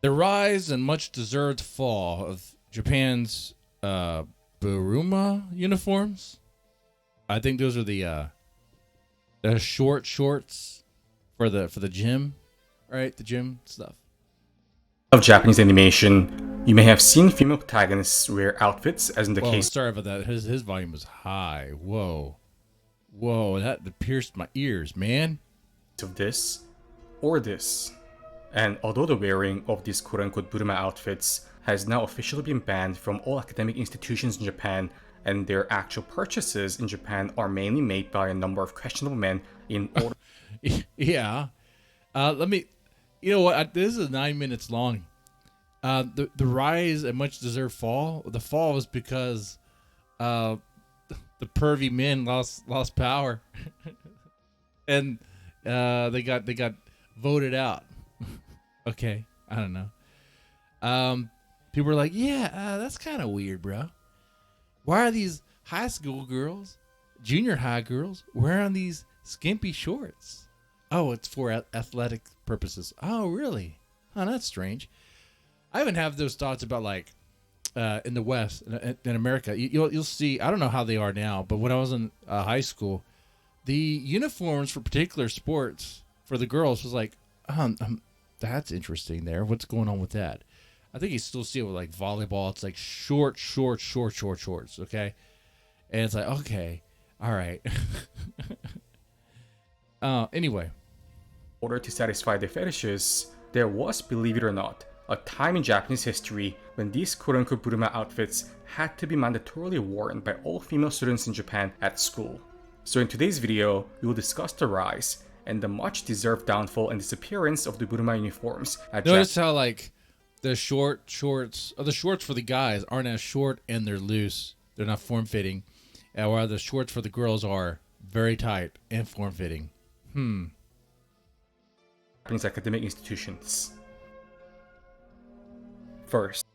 The rise and much deserved fall of Japan's Buruma uniforms. I think those are the short shorts for the gym, right? The gym stuff. Of Japanese animation, you may have seen female protagonists wear outfits, as in the Whoa, case sorry about that. His volume was high. Whoa, that pierced my ears, man. of this or this. And although the wearing of these quote-unquote Buruma outfits has now officially been banned from all academic institutions in Japan, and their actual purchases in Japan are mainly made by a number of questionable men in order Yeah. Let me. You know what? This is 9 minutes long. The rise and much deserved fall. The fall was because uh, the pervy men lost power, and they got voted out. Okay, I don't know. People were like, "Yeah, that's kind of weird, bro. Why are these high school girls, junior high girls, wearing these skimpy shorts? Oh, it's for athletic purposes. Oh, really? Oh, that's strange. I even have those thoughts about like in the West, in America. You'll see. I don't know how they are now, but when I was in high school, the uniforms for particular sports for the girls was like, that's interesting. There, what's going on with that? I think you still see it with like volleyball. It's like shorts. Okay, and it's like okay, all right. Anyway, order to satisfy their fetishes, there was, believe it or not, a time in Japanese history when these quote-unquote Buruma outfits had to be mandatorily worn by all female students in Japan at school. So in today's video, we will discuss the rise and the much deserved downfall and disappearance of the Buruma uniforms at notice how like the shorts, or the shorts for the guys aren't as short and they're loose. They're not form fitting, while the shorts for the girls are very tight and form fitting. Japanese academic institutions. First,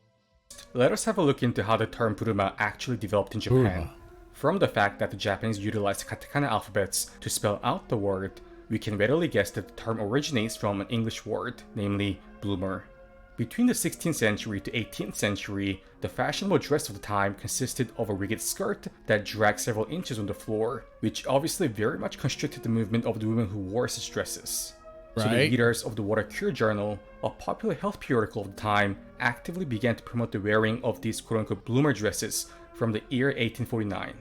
let us have a look into how the term Buruma actually developed in Japan. Buruma. From the fact that the Japanese utilized katakana alphabets to spell out the word, we can readily guess that the term originates from an English word, namely bloomer. Between the 16th century to 18th century, the fashionable dress of the time consisted of a rigid skirt that dragged several inches on the floor, which obviously very much constricted the movement of the women who wore such dresses. So the Right? readers of the Water Cure Journal, a popular health periodical of the time, actively began to promote the wearing of these quote-unquote bloomer dresses from the year 1849.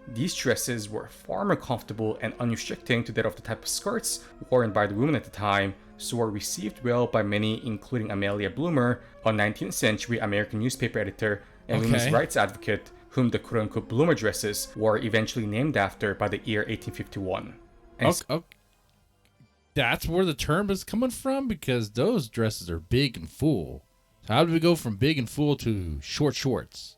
These dresses were far more comfortable and unrestricting to that of the type of skirts worn by the women at the time, so were received well by many, including Amelia Bloomer, a 19th century American newspaper editor and women's rights advocate, whom the quote-unquote bloomer dresses were eventually named after by the year 1851. Okay. That's where the term is coming from, because those dresses are big and full. So how did we go from big and full to short shorts?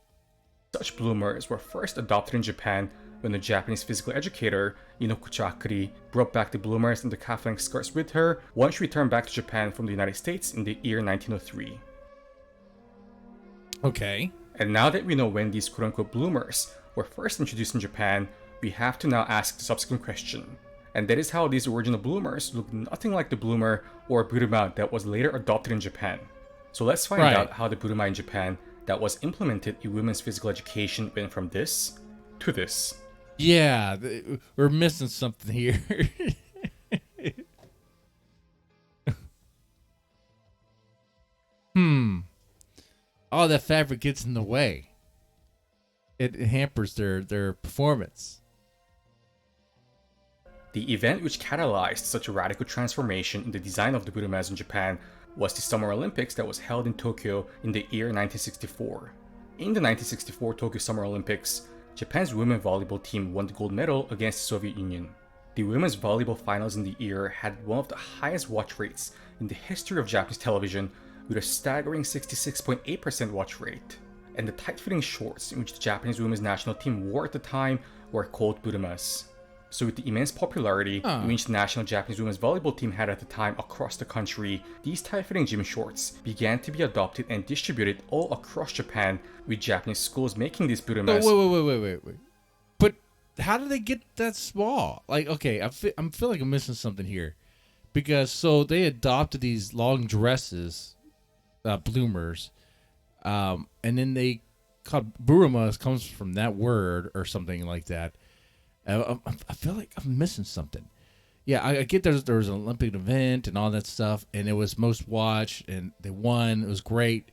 Such bloomers were first adopted in Japan when the Japanese physical educator Inokuchi Akiri brought back the bloomers and the calf-length skirts with her once she returned back to Japan from the United States in the year 1903. Okay. And now that we know when these quote-unquote bloomers were first introduced in Japan, we have to now ask the subsequent question. And that is how these original bloomers look nothing like the bloomer or buruma that was later adopted in Japan. So let's find out how the buruma in Japan that was implemented in women's physical education went from this to this. Yeah, we're missing something here. Oh, that fabric gets in the way. It hampers their performance. The event which catalyzed such a radical transformation in the design of the burumas in Japan was the Summer Olympics that was held in Tokyo in the year 1964. In the 1964 Tokyo Summer Olympics, Japan's women's volleyball team won the gold medal against the Soviet Union. The women's volleyball finals in the year had one of the highest watch rates in the history of Japanese television, with a staggering 66.8% watch rate. And the tight-fitting shorts in which the Japanese women's national team wore at the time were called burumas. So with the immense popularity in which the national Japanese women's volleyball team had at the time across the country, these tight-fitting gym shorts began to be adopted and distributed all across Japan, with Japanese schools making these burumas. Wait. But how did they get that small? Like, okay, I feel like I'm missing something here. Because, so they adopted these long dresses bloomers, and then they called Buruma comes from that word or something like that. I feel like I'm missing something. Yeah, I get there was an Olympic event and all that stuff, and it was most watched, and they won. It was great,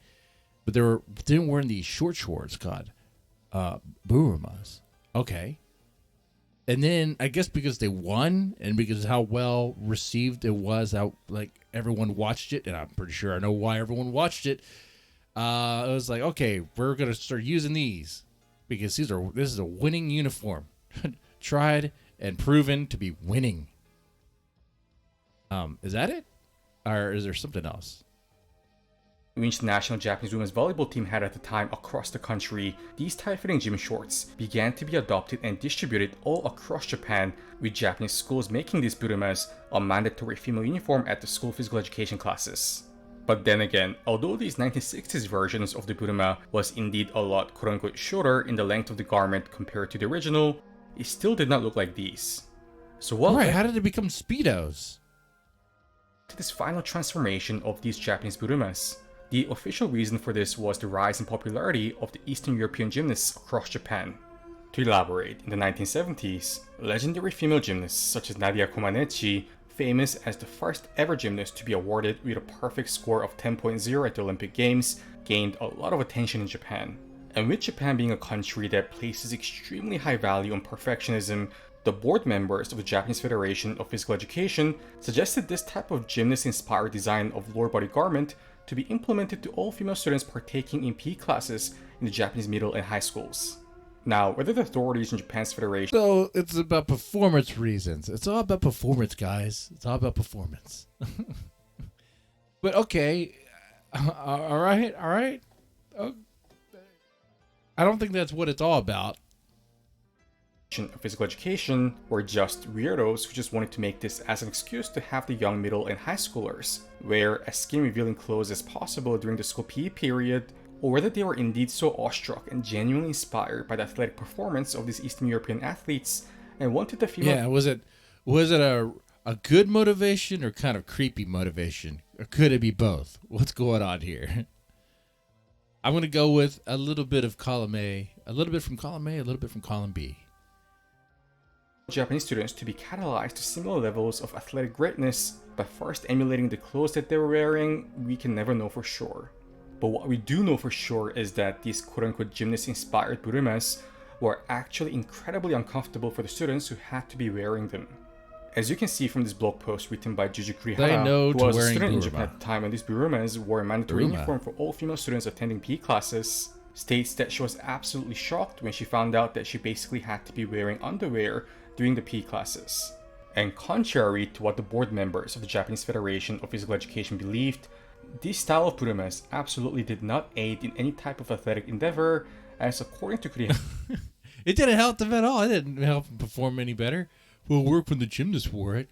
but they didn't wear these short shorts called Burumas. Okay. And then I guess because they won and because how well received it was, how like everyone watched it, and I'm pretty sure I know why everyone watched it. It was like, okay, we're gonna start using these because this is a winning uniform, tried and proven to be winning. Is that it, or is there something else? Which the national Japanese women's volleyball team had at the time across the country, these tight-fitting gym shorts began to be adopted and distributed all across Japan, with Japanese schools making these burumas a mandatory female uniform at the school physical education classes. But then again, although these 1960s versions of the buruma was indeed a lot quote-unquote shorter in the length of the garment compared to the original, it still did not look like these. So what Right, how did it become Speedos? To this final transformation of these Japanese burumas? The official reason for this was the rise in popularity of the Eastern European gymnasts across Japan. To elaborate, in the 1970s, legendary female gymnasts such as Nadia Comaneci, famous as the first ever gymnast to be awarded with a perfect score of 10.0 at the Olympic Games, gained a lot of attention in Japan. And with Japan being a country that places extremely high value on perfectionism, the board members of the Japanese Federation of Physical Education suggested this type of gymnast-inspired design of lower body garment to be implemented to all female students partaking in PE classes in the Japanese middle and high schools. Now, whether the authorities in Japan's federation... So, it's about performance reasons. It's all about performance, guys. It's all about performance. But, okay. All right. Oh, I don't think that's what it's all about. Of physical education were just weirdos who just wanted to make this as an excuse to have the young middle and high schoolers wear as skin revealing clothes as possible during the school PE period, or whether they were indeed so awestruck and genuinely inspired by the athletic performance of these Eastern European athletes and wanted the female... Yeah, was it a good motivation or kind of creepy motivation? Or could it be both? What's going on here? I'm going to go with a little bit of column A, a little bit from column A, a little bit from column B. Japanese students to be catalyzed to similar levels of athletic greatness by first emulating the clothes that they were wearing, we can never know for sure. But what we do know for sure is that these quote-unquote gymnast-inspired burumas were actually incredibly uncomfortable for the students who had to be wearing them. As you can see from this blog post written by Juju Kurihara, who was a student in Japan at the time when these burumas were a mandatory uniform for all female students attending PE classes, states that she was absolutely shocked when she found out that she basically had to be wearing underwear during the PE classes. And contrary to what the board members of the Japanese Federation of Physical Education believed, this style of burumas absolutely did not aid in any type of athletic endeavor, as according to Kurihara... It didn't help them at all. It didn't help them perform any better. Well, work when the gymnast wore it.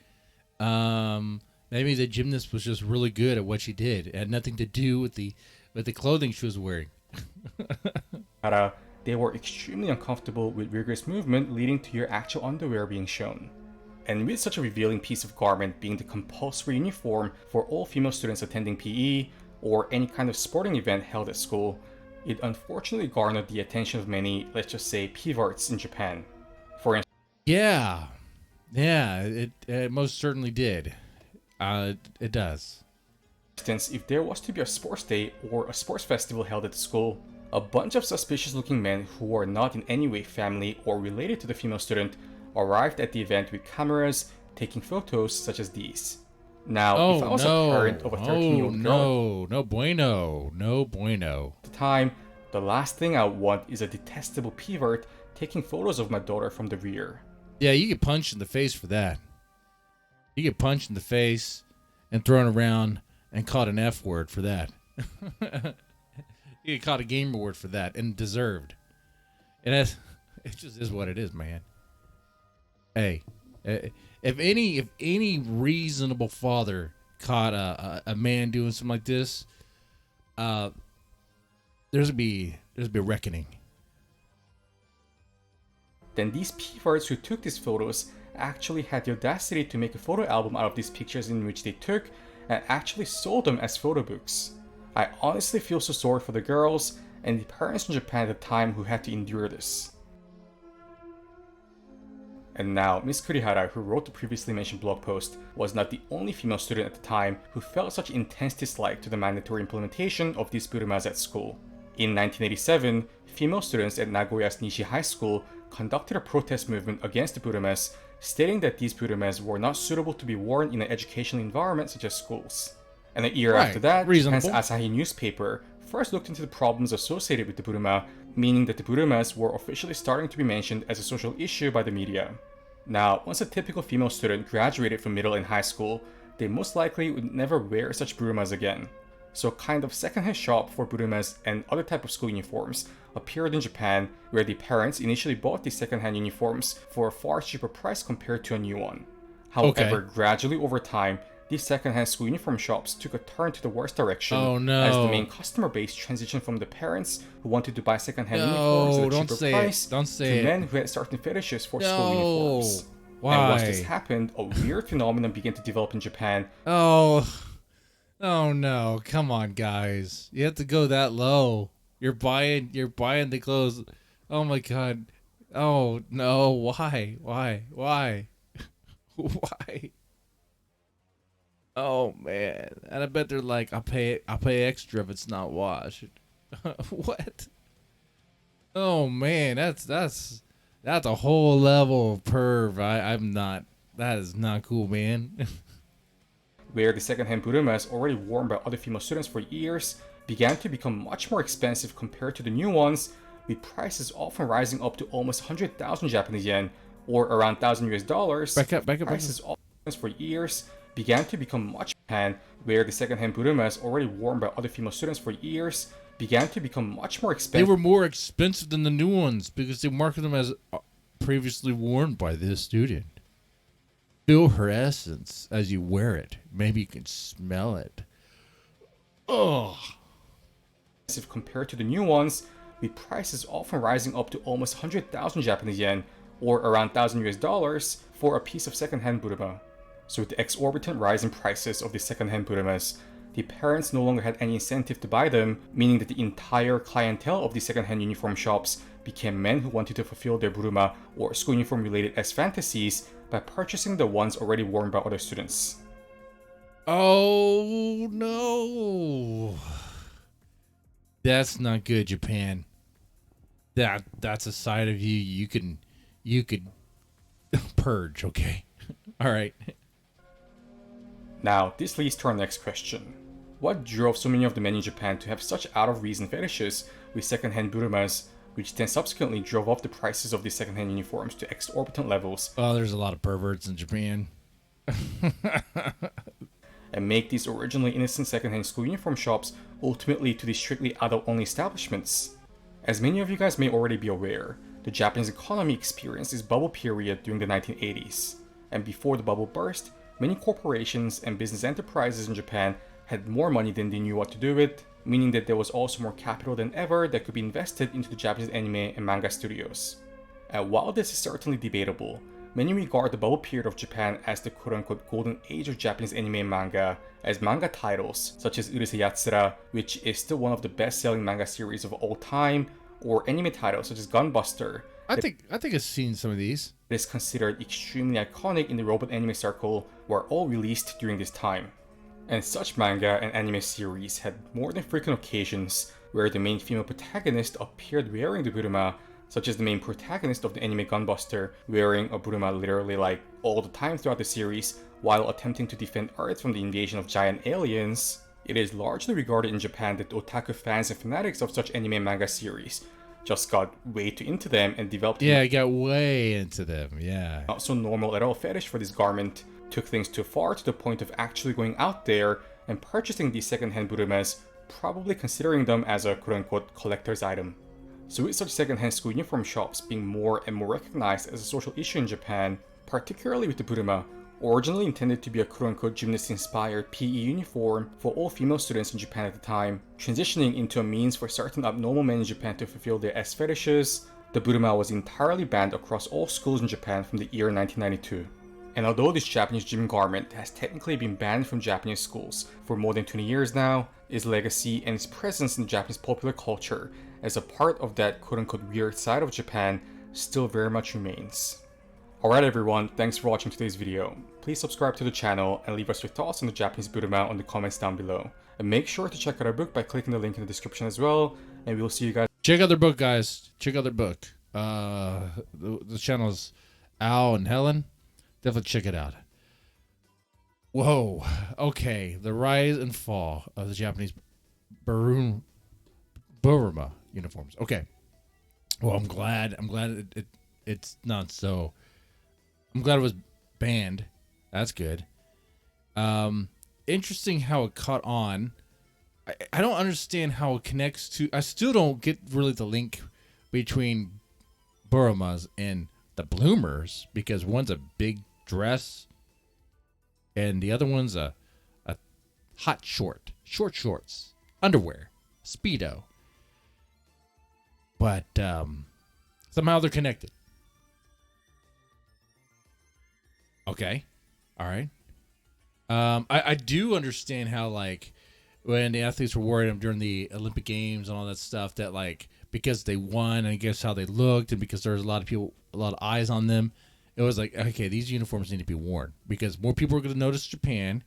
Maybe the gymnast was just really good at what she did. It had nothing to do with the clothing she was wearing. They were extremely uncomfortable with rigorous movement, leading to your actual underwear being shown. And with such a revealing piece of garment being the compulsory uniform for all female students attending PE or any kind of sporting event held at school, it unfortunately garnered the attention of many, let's just say, perverts in Japan. For instance, it most certainly did. It does. For instance, if there was to be a sports day or a sports festival held at the school, a bunch of suspicious-looking men who were not in any way family or related to the female student arrived at the event with cameras, taking photos such as these. Now, if I was a parent of a 13-year-old girl... No bueno. At the time, the last thing I would want is a detestable pervert taking photos of my daughter from the rear. Yeah, you get punched in the face for that. You get punched in the face and thrown around and called an F word for that. You get caught a gamer word for that, and deserved. And it just is what it is, man. Hey, if any reasonable father caught a man doing something like this, there's gonna be a reckoning. Then these perverts who took these photos actually had the audacity to make a photo album out of these pictures in which they took and actually sold them as photo books. I honestly feel so sorry for the girls and the parents in Japan at the time who had to endure this. And now, Miss Kurihara, who wrote the previously mentioned blog post, was not the only female student at the time who felt such intense dislike to the mandatory implementation of these burumas at school. In 1987, female students at Nagoya's Nishi High School conducted a protest movement against the burumas, stating that these burumas were not suitable to be worn in an educational environment such as schools. And a year after that, Japan's Asahi newspaper first looked into the problems associated with the buruma, meaning that the burumas were officially starting to be mentioned as a social issue by the media. Now, once a typical female student graduated from middle and high school, they most likely would never wear such burumas again. So a kind of secondhand shop for burumas and other type of school uniforms appeared in Japan, where the parents initially bought these secondhand uniforms for a far cheaper price compared to a new one. However, gradually over time, these secondhand school uniform shops took a turn to the worst direction as the main customer base transitioned from the parents who wanted to buy secondhand uniforms at a cheaper price to men who had certain fetishes for school uniforms. Why? And once this happened, a weird phenomenon began to develop in Japan. Oh no, come on guys. You have to go that low. You're buying the clothes. Oh my god. Oh no, why? Why? Oh man, and I bet they're like, I'll pay extra if it's not washed. What? Oh man, that's a whole level of perv. I'm not. That is not cool, man. Where the secondhand burumas already worn by other female students for years began to become much more expensive compared to the new ones, with prices often rising up to almost 100,000 Japanese yen, or around $1,000 US. Back up. Prices for years began to become much where the secondhand burumas already worn by other female students for years began to become much more expensive. They were more expensive than the new ones because they marketed them as previously worn by this student. Feel her essence as you wear it. Maybe you can smell it. Oh. Compared to the new ones, with prices often rising up to almost 100,000 Japanese yen, or around $1,000 US, for a piece of secondhand buruma. So with the exorbitant rise in prices of the secondhand burumas, the parents no longer had any incentive to buy them, meaning that the entire clientele of the secondhand uniform shops became men who wanted to fulfill their buruma or school uniform related as fantasies by purchasing the ones already worn by other students. Oh no. That's not good, Japan. That's a side of you could purge, okay? All right. Now, this leads to our next question. What drove so many of the men in Japan to have such out-of-reason fetishes with second-hand burumas, which then subsequently drove up the prices of these second-hand uniforms to exorbitant levels? Oh, there's a lot of perverts in Japan. And make these originally innocent second-hand school uniform shops ultimately to these strictly adult-only establishments. As many of you guys may already be aware, the Japanese economy experienced this bubble period during the 1980s. And before the bubble burst, many corporations and business enterprises in Japan had more money than they knew what to do with, meaning that there was also more capital than ever that could be invested into the Japanese anime and manga studios. And while this is certainly debatable, many regard the bubble period of Japan as the quote-unquote golden age of Japanese anime and manga, as manga titles such as Urusei Yatsura, which is still one of the best-selling manga series of all time, or anime titles such as Gunbuster. I think I've seen some of these. Is considered extremely iconic in the robot anime circle, were all released during this time. And such manga and anime series had more than frequent occasions where the main female protagonist appeared wearing the buruma, such as the main protagonist of the anime Gunbuster wearing a buruma literally like all the time throughout the series while attempting to defend Earth from the invasion of giant aliens. It is largely regarded in Japan that otaku fans and fanatics of such anime and manga series just got way too into them and developed got way into them, not so normal at all fetish for this garment, took things too far to the point of actually going out there and purchasing these second-hand burumas, probably considering them as a quote-unquote collector's item. So with such second-hand school uniform shops being more and more recognized as a social issue in Japan, particularly with the buruma, originally intended to be a quote-unquote gymnast-inspired PE uniform for all female students in Japan at the time, transitioning into a means for certain abnormal men in Japan to fulfill their S fetishes, the buruma was entirely banned across all schools in Japan from the year 1992. And although this Japanese gym garment has technically been banned from Japanese schools for more than 20 years now, its legacy and its presence in Japanese popular culture as a part of that quote-unquote weird side of Japan still very much remains. Alright everyone, thanks for watching today's video. Please subscribe to the channel and leave us your thoughts on the Japanese Buruma on the comments down below. And make sure to check out our book by clicking the link in the description as well, and we will see you guys. Check out their book, guys. Check out their book. The channel is Al and Helen. Definitely check it out. Whoa. Okay. The rise and fall of the Japanese Buruma uniforms. Okay. Well, I'm glad it's not so. I'm glad it was banned. That's good. Interesting how it caught on. I don't understand how it connects to. I still don't get really the link between Burumas and the bloomers, because one's a big dress and the other one's a hot short shorts, underwear, Speedo. But somehow they're connected. Okay. All right. I do understand how, like, when the athletes were worried during the Olympic Games and all that stuff, that, like, because they won and I guess how they looked and because there was a lot of eyes on them, it was like, okay, these uniforms need to be worn because more people are going to notice Japan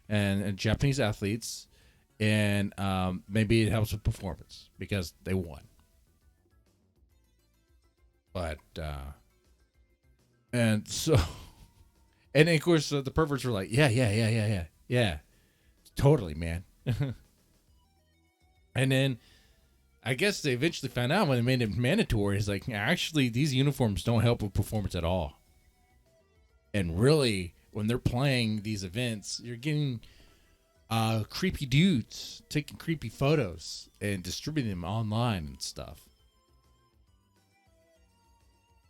and Japanese athletes, and maybe it helps with performance because they won. But and so, and of course the perverts were like, yeah, totally, man. And then I guess they eventually found out when they made it mandatory. It's like, actually, these uniforms don't help with performance at all. And really, when they're playing these events, you're getting creepy dudes taking creepy photos and distributing them online and stuff.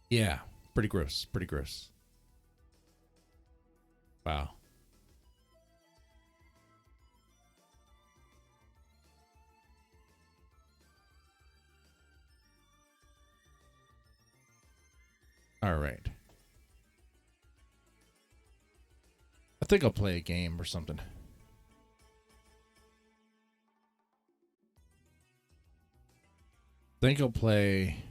Yeah, pretty gross. Pretty gross. Wow. All right. I think I'll play a game or something. I think I'll play